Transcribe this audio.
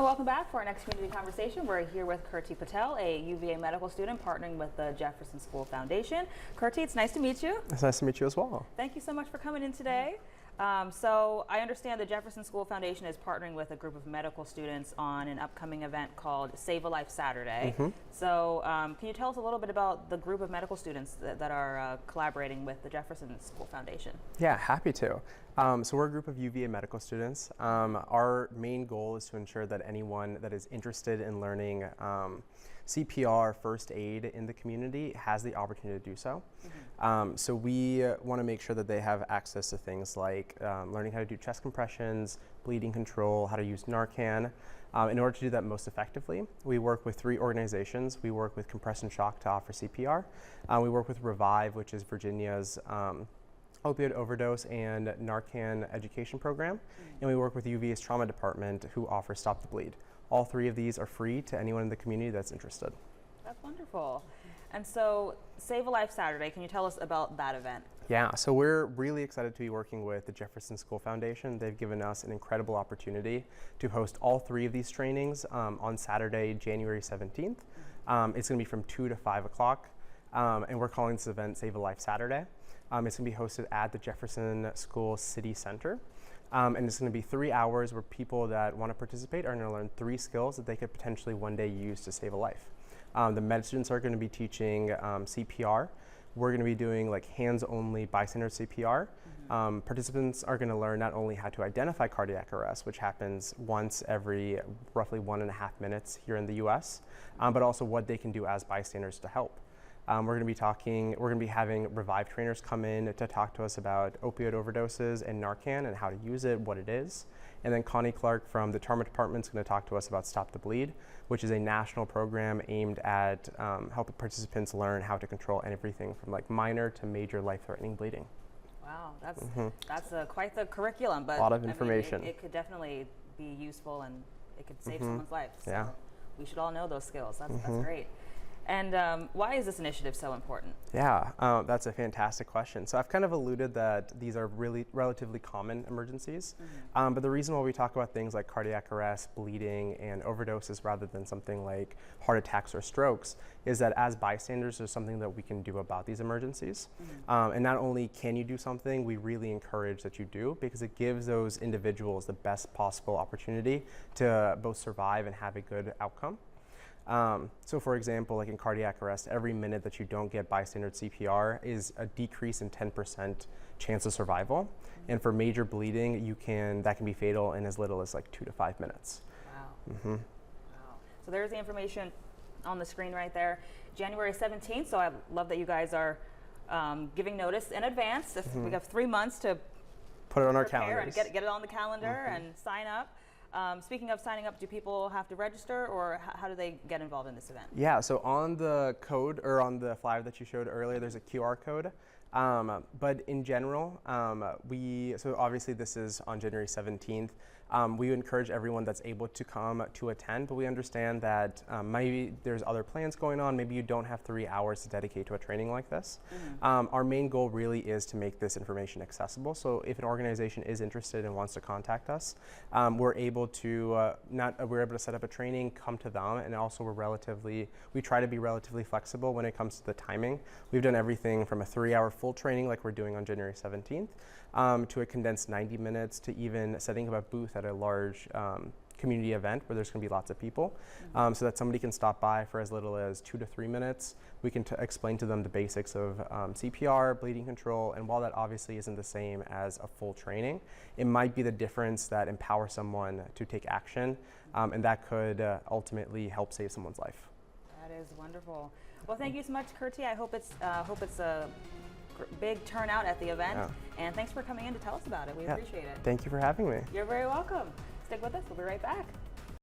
And welcome back for our next community conversation. We're here with Kirti Patel, a UVA medical student partnering with the Jefferson School Foundation. Kirti, it's nice to meet you. It's nice to meet you as well. Thank you so much for coming in today. So I understand the Jefferson School Foundation is partnering with a group of medical students on an upcoming event called Save a Life Saturday. So can you tell us a little bit about the group of medical students that are collaborating with the Jefferson School Foundation? Yeah, happy to. So we're a group of UVA medical students. Our main goal is to ensure that anyone that is interested in learning CPR, first aid in the community has the opportunity to do so. So we want to make sure that they have access to things like learning how to do chest compressions, bleeding control, how to use Narcan. In order to do that most effectively, we work with 3 organizations. We work with Compression Shock to offer CPR. We work with Revive, which is Virginia's opioid overdose and Narcan education program. And we work with UVA's trauma department, who offers Stop the Bleed. All 3 of these are free to anyone in the community that's interested. That's wonderful. And so Save a Life Saturday, can you tell us about that event? Yeah, so we're really excited to be working with the Jefferson School Foundation. They've given us an incredible opportunity to host all 3 of these trainings on Saturday, January 17th. It's going to be from 2 to 5 o'clock, and we're calling this event Save a Life Saturday. It's going to be hosted at the Jefferson School City Center. And it's going to be 3 hours where people that want to participate are going to learn 3 skills that they could potentially one day use to save a life. The med students are going to be teaching CPR. We're going to be doing like hands-only bystander CPR. Participants are going to learn not only how to identify cardiac arrest, which happens once every roughly 1.5 minutes here in the US, but also what they can do as bystanders to help. We're going to be having Revive trainers come in to talk to us about opioid overdoses and Narcan and how to use it, what it is. And then Connie Clark from the trauma department is going to talk to us about Stop the Bleed, which is a national program aimed at helping participants learn how to control everything from like minor to major life-threatening bleeding. Wow, that's quite the curriculum, but a lot of information. I mean, it could definitely be useful and it could save someone's life. So we should all know those skills. That's great. And why is this initiative so important? Yeah, that's a fantastic question. So I've kind of alluded that these are really relatively common emergencies, but the reason why we talk about things like cardiac arrest, bleeding, and overdoses rather than something like heart attacks or strokes is that as bystanders, there's something that we can do about these emergencies. And not only can you do something, we really encourage that you do, because it gives those individuals the best possible opportunity to both survive and have a good outcome. So for example, like in cardiac arrest, every minute that you don't get bystander CPR is a decrease in 10% chance of survival. And for major bleeding, that can be fatal in as little as like 2 to 5 minutes. Wow. Wow. So there's the information on the screen right there. January 17th, so I love that you guys are giving notice in advance. We have 3 months to put it on our calendars. And get it on the calendar and sign up. Speaking of signing up, do people have to register, or how do they get involved in this event? Yeah, so on the code, or on the flyer that you showed earlier, there's a QR code. But in general, so obviously this is on January 17th. We encourage everyone that's able to come to attend, but we understand that maybe there's other plans going on. Maybe you don't have 3 hours to dedicate to a training like this. Our main goal really is to make this information accessible. So if an organization is interested and wants to contact us, we're able to set up a training, come to them, and also we try to be relatively flexible when it comes to the timing. We've done everything from a 3-hour full training like we're doing on January 17th to a condensed 90 minutes to even setting up a booth at a large community event where there's going to be lots of people, so that somebody can stop by for as little as 2 to 3 minutes. We can explain to them the basics of CPR, bleeding control, and while that obviously isn't the same as a full training, it might be the difference that empowers someone to take action, and that could ultimately help save someone's life. That is wonderful. Well, thank you so much, Kirti. I hope it's a big turnout at the event, and thanks for coming in to tell us about it. We appreciate it. Thank you for having me. You're very welcome. Stick with us. We'll be right back.